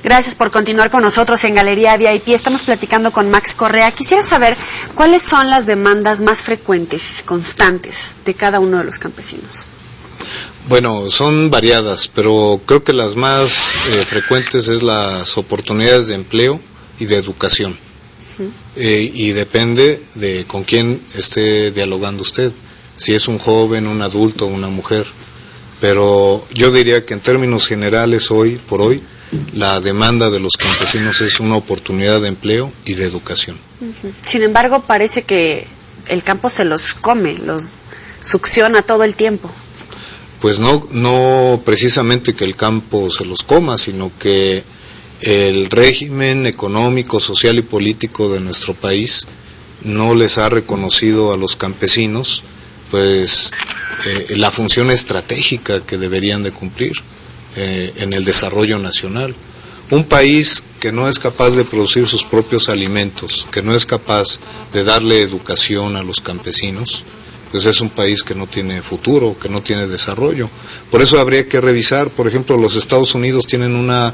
Gracias por continuar con nosotros en Galería VIP. Estamos platicando con Max Correa. Quisiera saber cuáles son las demandas más frecuentes, constantes, de cada uno de los campesinos. Bueno, son variadas, pero creo que las más frecuentes es las oportunidades de empleo y de educación. Y depende de con quién esté dialogando usted, si es un joven, un adulto, una mujer. Pero yo diría que en términos generales, hoy por hoy, la demanda de los campesinos es una oportunidad de empleo y de educación. Sin embargo, parece que el campo se los come, los succiona todo el tiempo. Pues no precisamente que el campo se los coma, sino que el régimen económico, social y político de nuestro país no les ha reconocido a los campesinos pues la función estratégica que deberían de cumplir en el desarrollo nacional. Un país que no es capaz de producir sus propios alimentos, que no es capaz de darle educación a los campesinos, pues es un país que no tiene futuro, que no tiene desarrollo. Por eso habría que revisar, por ejemplo, los Estados Unidos tienen una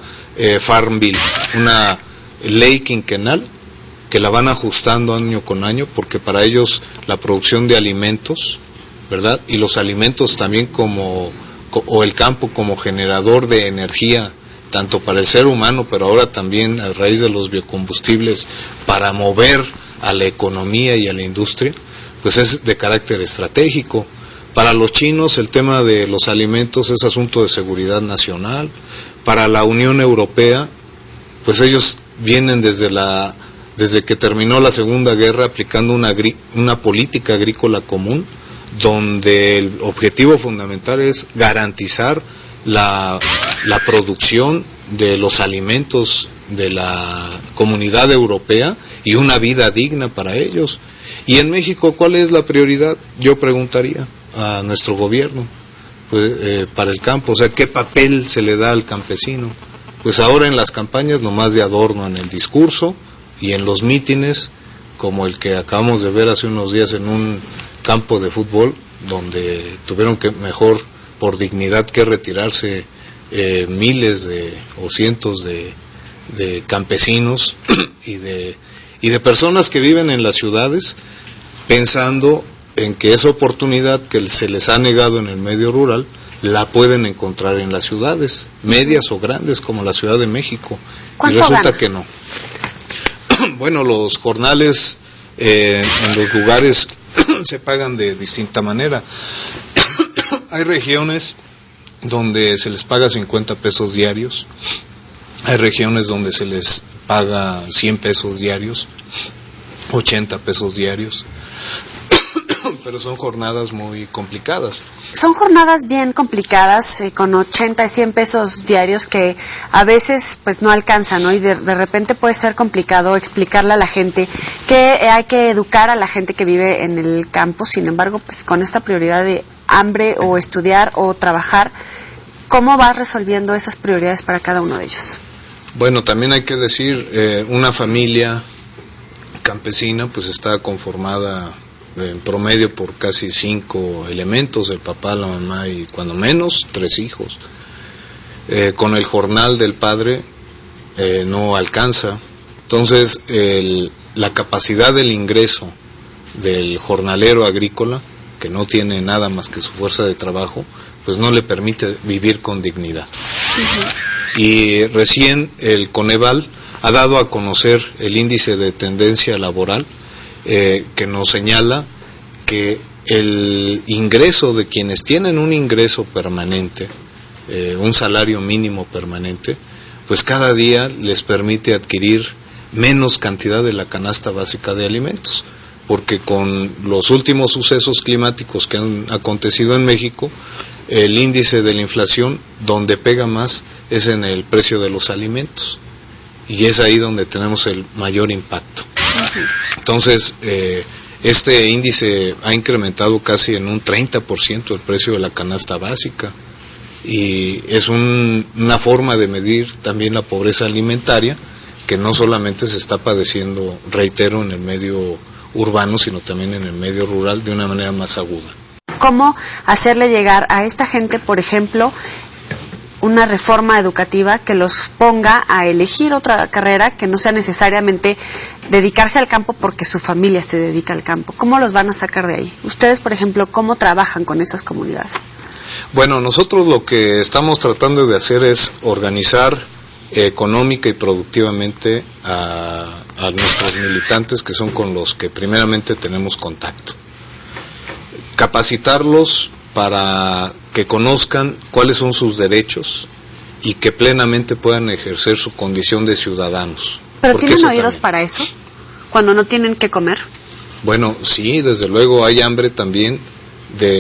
Farm Bill, una ley quinquenal que la van ajustando año con año, porque para ellos la producción de alimentos, ¿verdad? Y los alimentos también o el campo como generador de energía, tanto para el ser humano, pero ahora también a raíz de los biocombustibles, para mover a la economía y a la industria, pues es de carácter estratégico. Para los chinos el tema de los alimentos es asunto de seguridad nacional. Para la Unión Europea, pues ellos vienen desde que terminó la Segunda Guerra aplicando una política agrícola común, donde el objetivo fundamental es garantizar la producción de los alimentos de la comunidad europea y una vida digna para ellos. Y en México, ¿cuál es la prioridad? Yo preguntaría a nuestro gobierno pues, para el campo, o sea, ¿qué papel se le da al campesino? Pues ahora en las campañas nomás de adorno en el discurso y en los mítines, como el que acabamos de ver hace unos días en un campo de fútbol, donde tuvieron que mejor por dignidad que retirarse miles o cientos de campesinos y de personas que viven en las ciudades, pensando en que esa oportunidad que se les ha negado en el medio rural la pueden encontrar en las ciudades, medias o grandes, como la Ciudad de México. Y resulta gana? Que no. Bueno, los jornales en los lugares se pagan de distinta manera. Hay regiones donde se les paga 50 pesos diarios, hay regiones donde se les paga 100 pesos diarios, 80 pesos diarios, pero son jornadas muy complicadas. Son jornadas bien complicadas, con 80 y 100 pesos diarios que a veces pues no alcanzan, ¿no? Y de repente puede ser complicado explicarle a la gente que hay que educar a la gente que vive en el campo. Sin embargo, pues con esta prioridad de hambre o estudiar o trabajar, ¿cómo vas resolviendo esas prioridades para cada uno de ellos? Bueno, también hay que decir, una familia campesina pues está conformada en promedio por casi 5 elementos, el papá, la mamá y cuando menos 3 hijos. Con el jornal del padre no alcanza. Entonces la capacidad del ingreso del jornalero agrícola, que no tiene nada más que su fuerza de trabajo, pues no le permite vivir con dignidad. Y recién el Coneval ha dado a conocer el índice de tendencia laboral, que nos señala que el ingreso de quienes tienen un ingreso permanente, un salario mínimo permanente, pues cada día les permite adquirir menos cantidad de la canasta básica de alimentos, porque con los últimos sucesos climáticos que han acontecido en México, el índice de la inflación donde pega más es en el precio de los alimentos, y es ahí donde tenemos el mayor impacto. Entonces, este índice ha incrementado casi en un 30% el precio de la canasta básica, y es una forma de medir también la pobreza alimentaria, que no solamente se está padeciendo, reitero, en el medio urbano, sino también en el medio rural de una manera más aguda. ¿Cómo hacerle llegar a esta gente, por ejemplo, una reforma educativa que los ponga a elegir otra carrera que no sea necesariamente dedicarse al campo porque su familia se dedica al campo. ¿Cómo los van a sacar de ahí? Ustedes, por ejemplo, ¿cómo trabajan con esas comunidades? Bueno, nosotros lo que estamos tratando de hacer es organizar económica y productivamente a nuestros militantes, que son con los que primeramente tenemos contacto. Capacitarlos para que conozcan cuáles son sus derechos y que plenamente puedan ejercer su condición de ciudadanos. ¿Pero tienen oídos para eso? ¿Cuando no tienen que comer? Bueno, sí, desde luego hay hambre también,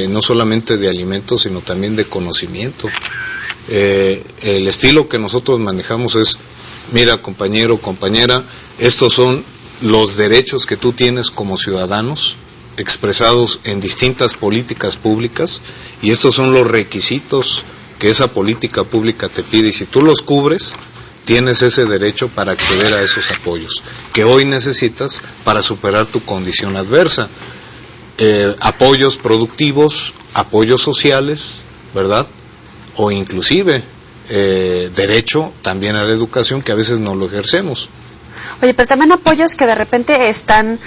no solamente de alimentos, sino también de conocimiento. El estilo que nosotros manejamos es, mira, compañero, compañera, estos son los derechos que tú tienes como ciudadanos, expresados en distintas políticas públicas, y estos son los requisitos que esa política pública te pide, y si tú los cubres, tienes ese derecho para acceder a esos apoyos, que hoy necesitas para superar tu condición adversa. Apoyos productivos, apoyos sociales, ¿verdad? O inclusive derecho también a la educación, que a veces no lo ejercemos. Oye, pero también apoyos que de repente están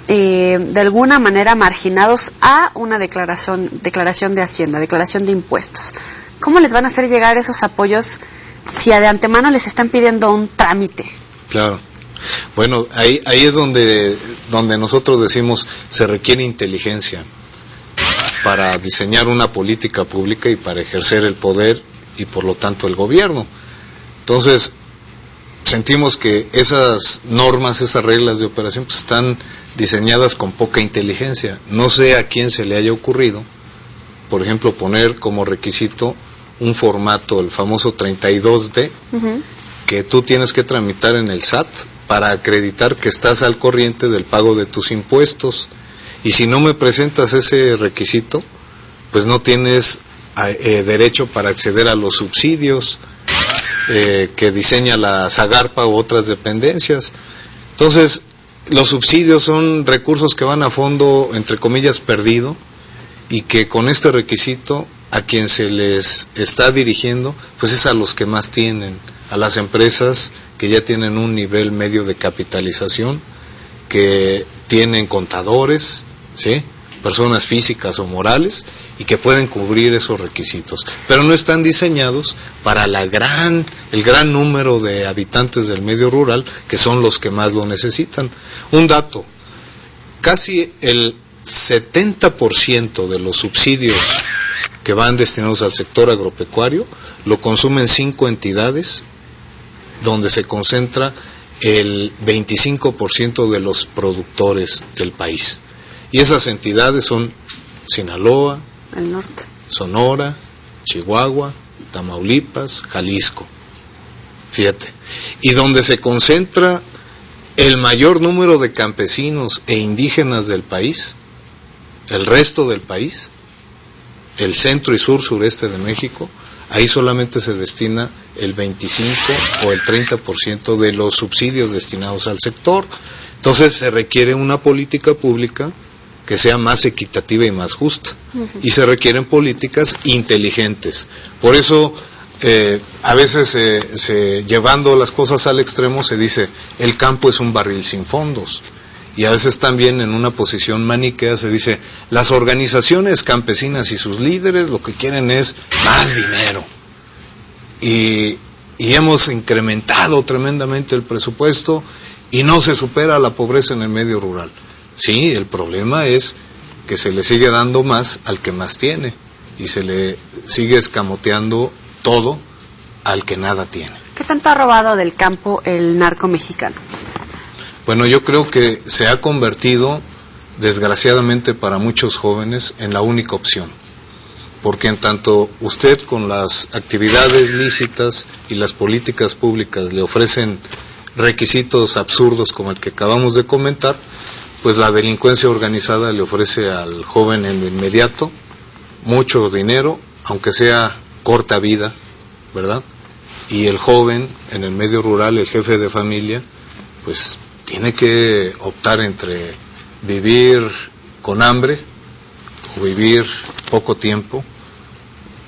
de alguna manera marginados a una declaración de Hacienda, declaración de impuestos. ¿Cómo les van a hacer llegar esos apoyos si de antemano les están pidiendo un trámite? Claro. Bueno, ahí es donde nosotros decimos se requiere inteligencia para diseñar una política pública y para ejercer el poder y por lo tanto el gobierno. Entonces, sentimos que esas normas, esas reglas de operación pues, están diseñadas con poca inteligencia. No sé a quién se le haya ocurrido, por ejemplo, poner como requisito un formato, el famoso 32D, que tú tienes que tramitar en el SAT para acreditar que estás al corriente del pago de tus impuestos. Y si no me presentas ese requisito, pues no tienes derecho para acceder a los subsidios que diseña la Zagarpa u otras dependencias. Entonces, los subsidios son recursos que van a fondo, entre comillas, perdido, y que con este requisito a quien se les está dirigiendo, pues es a los que más tienen, a las empresas que ya tienen un nivel medio de capitalización, que tienen contadores, ¿sí?, personas físicas o morales, y que pueden cubrir esos requisitos, pero no están diseñados para el gran número de habitantes del medio rural, que son los que más lo necesitan. Un dato, casi el 70% de los subsidios que van destinados al sector agropecuario lo consumen 5 entidades, donde se concentra el 25% de los productores del país. Y esas entidades son Sinaloa, el norte, Sonora, Chihuahua, Tamaulipas, Jalisco. Fíjate. Y donde se concentra el mayor número de campesinos e indígenas del país, el resto del país, el centro y sureste de México, ahí solamente se destina el 25 o el 30% de los subsidios destinados al sector. Entonces se requiere una política pública que sea más equitativa y más justa. Y se requieren políticas inteligentes. Por eso, a veces, llevando las cosas al extremo, se dice, el campo es un barril sin fondos. Y a veces también en una posición maniquea se dice, las organizaciones campesinas y sus líderes lo que quieren es más dinero. Y hemos incrementado tremendamente el presupuesto y no se supera la pobreza en el medio rural. Sí, el problema es que se le sigue dando más al que más tiene y se le sigue escamoteando todo al que nada tiene. ¿Qué tanto ha robado del campo el narco mexicano? Bueno, yo creo que se ha convertido, desgraciadamente para muchos jóvenes, en la única opción. Porque en tanto usted con las actividades lícitas y las políticas públicas le ofrecen requisitos absurdos como el que acabamos de comentar, pues la delincuencia organizada le ofrece al joven en lo inmediato mucho dinero, aunque sea corta vida, ¿verdad? Y el joven en el medio rural, el jefe de familia, pues tiene que optar entre vivir con hambre o vivir poco tiempo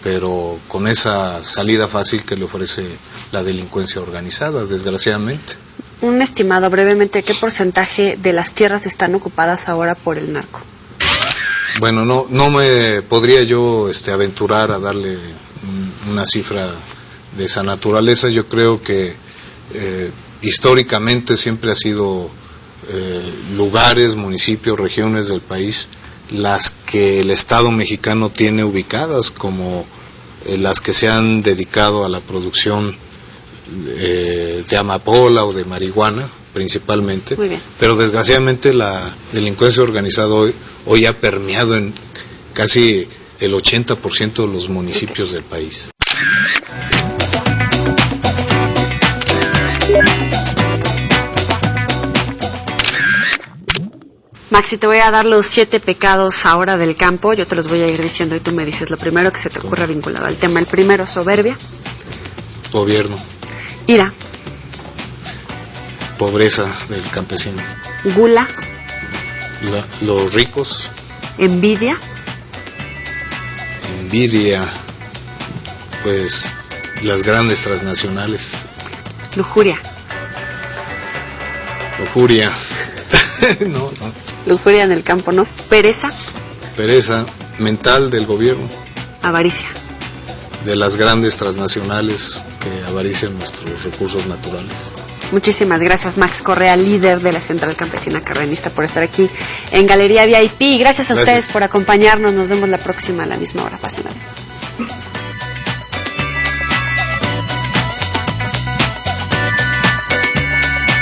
pero con esa salida fácil que le ofrece la delincuencia organizada, desgraciadamente. Un estimado brevemente, ¿qué porcentaje de las tierras están ocupadas ahora por el narco? Bueno, no me podría yo aventurar a darle una cifra de esa naturaleza. Yo creo que históricamente siempre ha sido lugares, municipios, regiones del país las que el Estado mexicano tiene ubicadas como las que se han dedicado a la producción de amapola o de marihuana principalmente. Muy bien. Pero desgraciadamente la delincuencia organizada hoy ha permeado en casi el 80% de los municipios del país. Maxi, te voy a dar los 7 pecados ahora del campo, yo te los voy a ir diciendo y tú me dices lo primero que se te ocurra vinculado al tema. El primero, soberbia. Gobierno. Ira. Pobreza del campesino. Gula. Los ricos. Envidia. Envidia, pues las grandes transnacionales. Lujuria. Lujuria. No. Lujuria en el campo, ¿no? Pereza. Pereza mental del gobierno. Avaricia. De las grandes transnacionales que avarician nuestros recursos naturales. Muchísimas gracias, Max Correa, líder de la Central Campesina Cardenista, por estar aquí en Galería VIP. Gracias a ustedes por acompañarnos. Nos vemos la próxima a la misma hora. Pasen bien.